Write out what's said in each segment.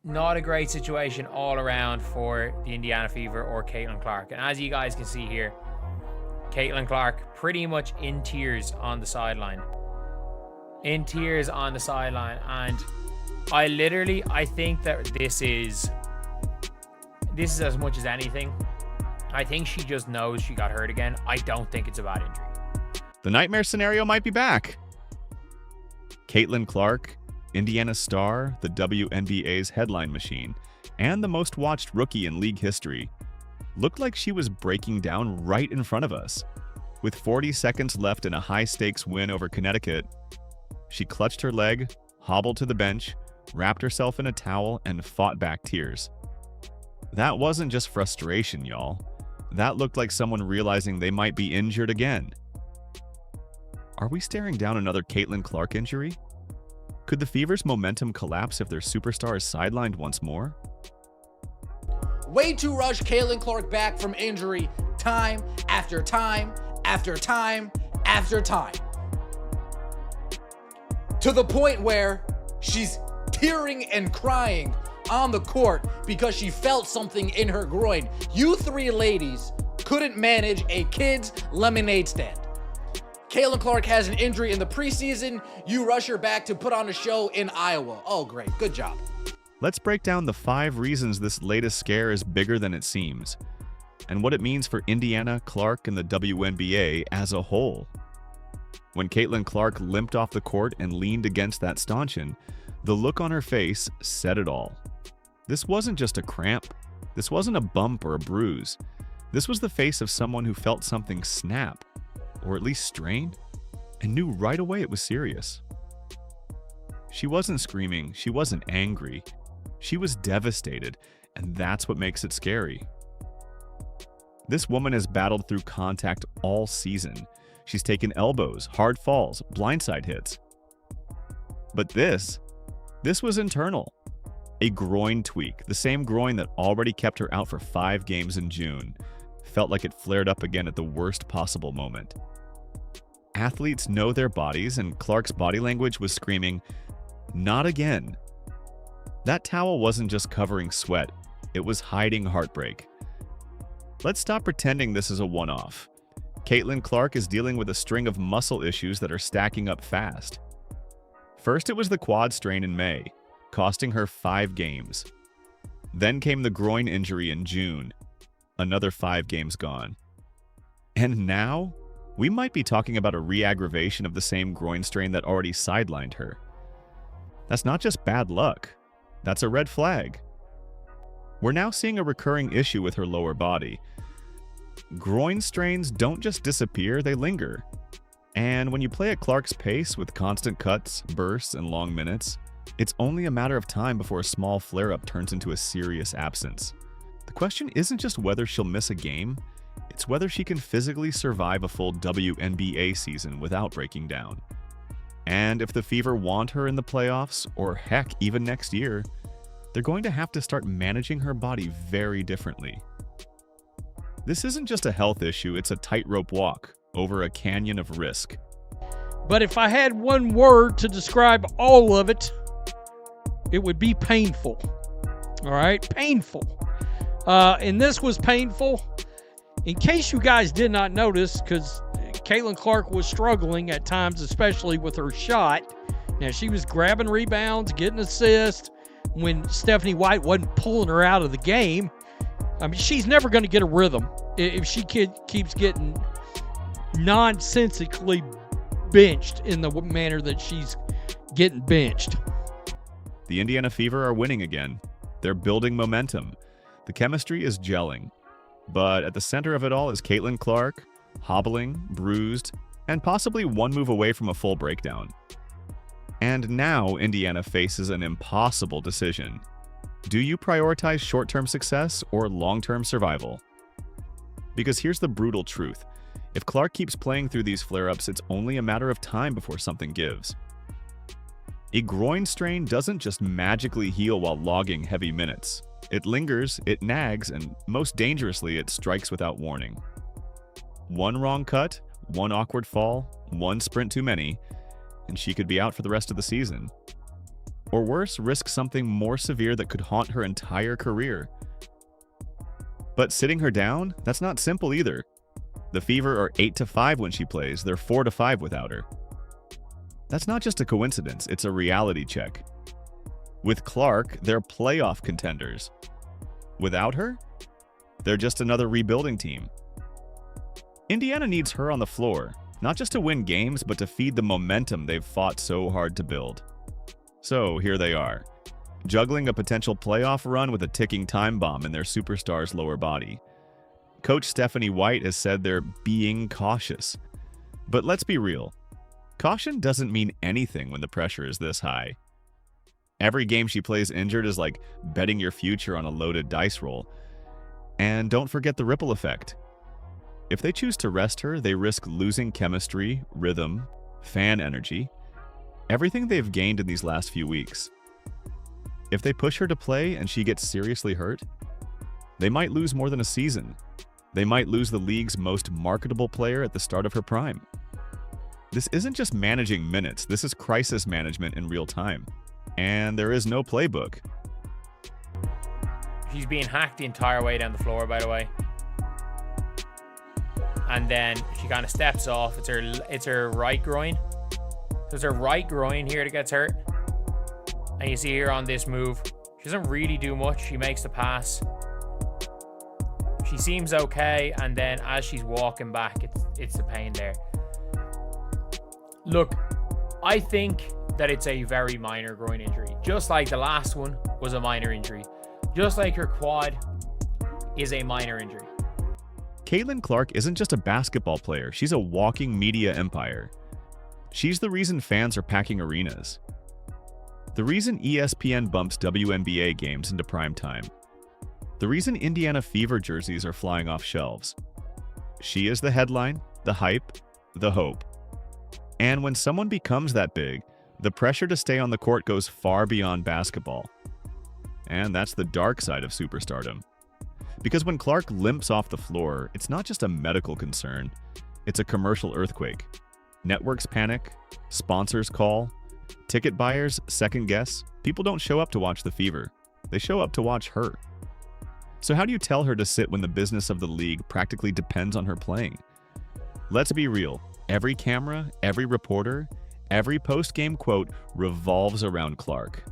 not a great situation all around for the Indiana Fever or Caitlin Clark. And as you guys can see here, Caitlin Clark pretty much in tears on the sideline. In tears on the sideline. And I think that this is as much as anything. I think she just knows she got hurt again. I don't think it's a bad injury. The nightmare scenario might be back. Caitlin Clark, Indiana star, the WNBA's headline machine, and the most watched rookie in league history, looked like she was breaking down right in front of us. With 40 seconds left in a high-stakes win over Connecticut, she clutched her leg, hobbled to the bench, wrapped herself in a towel, and fought back tears. That wasn't just frustration, y'all. That looked like someone realizing they might be injured again. Are we staring down another Caitlin Clark injury? Could the Fever's momentum collapse if their superstar is sidelined once more? Way to rush Caitlin Clark back from injury time after time after time after time. To the point where she's tearing and crying on the court because she felt something in her groin. You three ladies couldn't manage a kid's lemonade stand. Caitlin Clark has an injury in the preseason. You rush her back to put on a show in Iowa. Oh, great. Good job. Let's break down the 5 reasons this latest scare is bigger than it seems, and what it means for Indiana, Clark, and the WNBA as a whole. When Caitlin Clark limped off the court and leaned against that stanchion, the look on her face said it all. This wasn't just a cramp. This wasn't a bump or a bruise. This was the face of someone who felt something snap, or at least strain, and knew right away it was serious. She wasn't screaming, she wasn't angry. She was devastated, and that's what makes it scary. This woman has battled through contact all season. She's taken elbows, hard falls, blindside hits. But this was internal. A groin tweak, the same groin that already kept her out for 5 games in June, felt like it flared up again at the worst possible moment. Athletes know their bodies, and Clark's body language was screaming, "Not again." That towel wasn't just covering sweat, it was hiding heartbreak. Let's stop pretending this is a one-off. Caitlin Clark is dealing with a string of muscle issues that are stacking up fast. First, it was the quad strain in May, costing her 5 games. Then came the groin injury in June, another 5 games gone. And now, we might be talking about a re-aggravation of the same groin strain that already sidelined her. That's not just bad luck, that's a red flag. We're now seeing a recurring issue with her lower body. Groin strains don't just disappear, they linger. And when you play at Clark's pace with constant cuts, bursts, and long minutes, it's only a matter of time before a small flare-up turns into a serious absence. The question isn't just whether she'll miss a game, it's whether she can physically survive a full WNBA season without breaking down. And if the Fever want her in the playoffs, or heck, even next year, they're going to have to start managing her body very differently. This isn't just a health issue, it's a tightrope walk over a canyon of risk. But if I had one word to describe all of it, it would be painful. All right, painful. And this was painful. In case you guys did not notice, because Caitlin Clark was struggling at times, especially with her shot. Now, she was grabbing rebounds, getting assists when Stephanie White wasn't pulling her out of the game. I mean, she's never going to get a rhythm if she keeps getting nonsensically benched in the manner that she's getting benched. The Indiana Fever are winning again. They're building momentum. The chemistry is gelling. But at the center of it all is Caitlin Clark, hobbling, bruised, and possibly one move away from a full breakdown. And now Indiana faces an impossible decision. Do you prioritize short-term success or long-term survival? Because here's the brutal truth. If Clark keeps playing through these flare-ups, it's only a matter of time before something gives. A groin strain doesn't just magically heal while logging heavy minutes. It lingers, it nags, and most dangerously, it strikes without warning. One wrong cut, one awkward fall, one sprint too many, and she could be out for the rest of the season. Or worse, risk something more severe that could haunt her entire career. But sitting her down, that's not simple either. The Fever are 8-5 when she plays, they're 4-5 without her. That's not just a coincidence, it's a reality check. With Clark, they're playoff contenders. Without her, they're just another rebuilding team. Indiana needs her on the floor, not just to win games, but to feed the momentum they've fought so hard to build. So here they are, juggling a potential playoff run with a ticking time bomb in their superstar's lower body. Coach Stephanie White has said they're being cautious. But let's be real, caution doesn't mean anything when the pressure is this high. Every game she plays injured is like betting your future on a loaded dice roll. And don't forget the ripple effect. If they choose to rest her, they risk losing chemistry, rhythm, fan energy, everything they've gained in these last few weeks. If they push her to play and she gets seriously hurt, they might lose more than a season. They might lose the league's most marketable player at the start of her prime. This isn't just managing minutes, this is crisis management in real time. And there is no playbook. She's being hacked the entire way down the floor, by the way. And then she kind of steps off. It's her right groin. So it's her right groin here that gets hurt. And you see here on this move, she doesn't really do much. She makes the pass. She seems okay, and then as she's walking back, it's the pain there. Look, I think that it's a very minor groin injury. Just like the last one was a minor injury. Just like her quad is a minor injury. Caitlin Clark isn't just a basketball player, she's a walking media empire. She's the reason fans are packing arenas. The reason ESPN bumps WNBA games into prime time. The reason Indiana Fever jerseys are flying off shelves. She is the headline, the hype, the hope. And when someone becomes that big, the pressure to stay on the court goes far beyond basketball. And that's the dark side of superstardom. Because when Clark limps off the floor, it's not just a medical concern, it's a commercial earthquake. Networks panic, sponsors call, ticket buyers second guess. People don't show up to watch the Fever, they show up to watch her. So how do you tell her to sit when the business of the league practically depends on her playing? Let's be real, every camera, every reporter, every post-game quote revolves around Clark.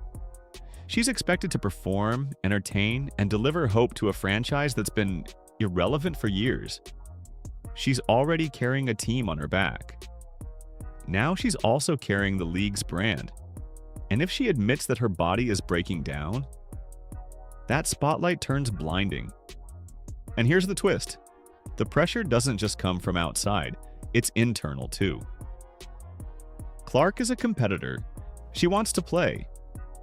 She's expected to perform, entertain, and deliver hope to a franchise that's been irrelevant for years. She's already carrying a team on her back. Now she's also carrying the league's brand. And if she admits that her body is breaking down, that spotlight turns blinding. And here's the twist. The pressure doesn't just come from outside, it's internal too. Clark is a competitor. She wants to play.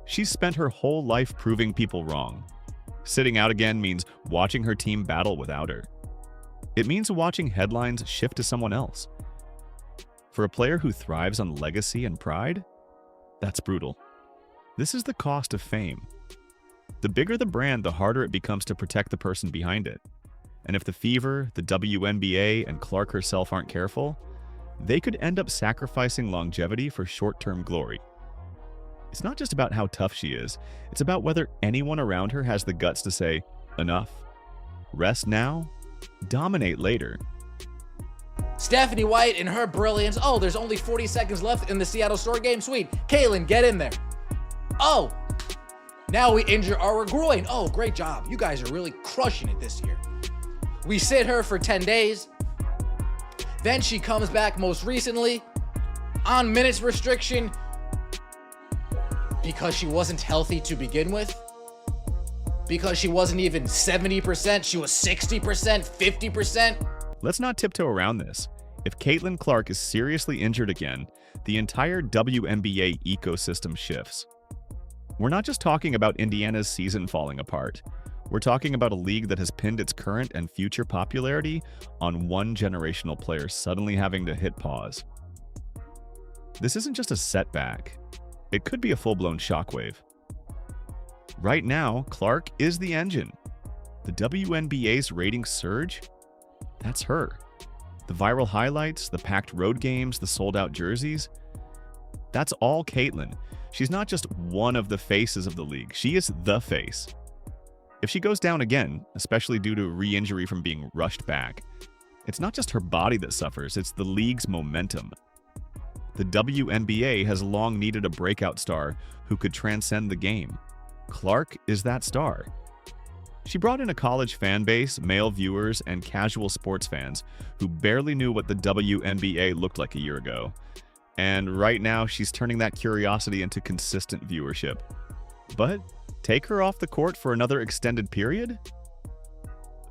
She's spent her whole life proving people wrong. Sitting out again means watching her team battle without her. It means watching headlines shift to someone else. For a player who thrives on legacy and pride, that's brutal. This is the cost of fame. The bigger the brand, the harder it becomes to protect the person behind it. And if the Fever, the WNBA, and Clark herself aren't careful, they could end up sacrificing longevity for short-term glory. It's not just about how tough she is, it's about whether anyone around her has the guts to say, enough. Rest now, dominate later. Stephanie White and her brilliance. Oh, there's only 40 seconds left in the Seattle Storm game. Sweet. Kaylin, get in there. Oh, now we injure our groin. Oh, great job. You guys are really crushing it this year. We sit her for 10 days. Then she comes back most recently on minutes restriction because she wasn't healthy to begin with. Because she wasn't even 70%, she was 60%, 50%. Let's not tiptoe around this. If Caitlin Clark is seriously injured again, the entire WNBA ecosystem shifts. We're not just talking about Indiana's season falling apart. We're talking about a league that has pinned its current and future popularity on one generational player suddenly having to hit pause. This isn't just a setback. It could be a full-blown shockwave. Right now, Clark is the engine. The WNBA's ratings surge? That's her. The viral highlights, the packed road games, the sold-out jerseys? That's all Caitlin. She's not just one of the faces of the league, she is the face. If she goes down again, especially due to re-injury from being rushed back, it's not just her body that suffers, it's the league's momentum. The WNBA has long needed a breakout star who could transcend the game. Clark is that star. She brought in a college fan base, male viewers, and casual sports fans who barely knew what the WNBA looked like a year ago. And right now, she's turning that curiosity into consistent viewership. But take her off the court for another extended period?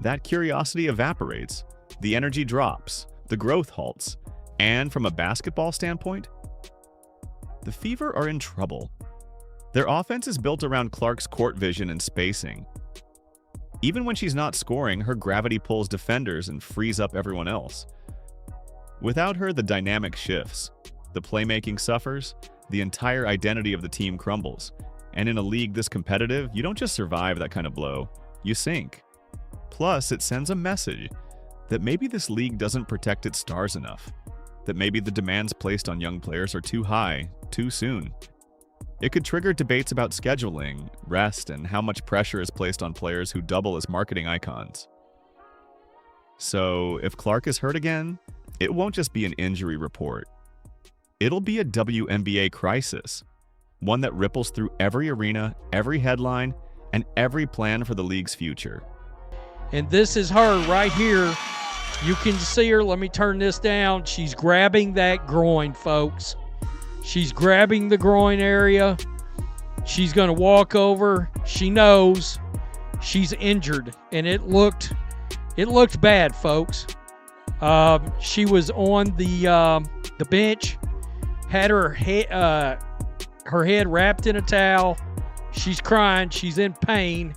That curiosity evaporates, the energy drops, the growth halts, and from a basketball standpoint, the Fever are in trouble. Their offense is built around Clark's court vision and spacing. Even when she's not scoring, her gravity pulls defenders and frees up everyone else. Without her, the dynamic shifts. The playmaking suffers, the entire identity of the team crumbles. And in a league this competitive, you don't just survive that kind of blow, you sink. Plus, it sends a message that maybe this league doesn't protect its stars enough, that maybe the demands placed on young players are too high, too soon. It could trigger debates about scheduling, rest, and how much pressure is placed on players who double as marketing icons. So, if Clark is hurt again, it won't just be an injury report. It'll be a WNBA crisis, one that ripples through every arena, every headline, and every plan for the league's future. And this is her right here. You can see her. Let me turn this down. She's grabbing that groin, folks. She's grabbing the groin area. She's going to walk over. She knows she's injured, and it looked bad, folks. She was on the bench, had her head wrapped in a towel. She's crying. She's in pain.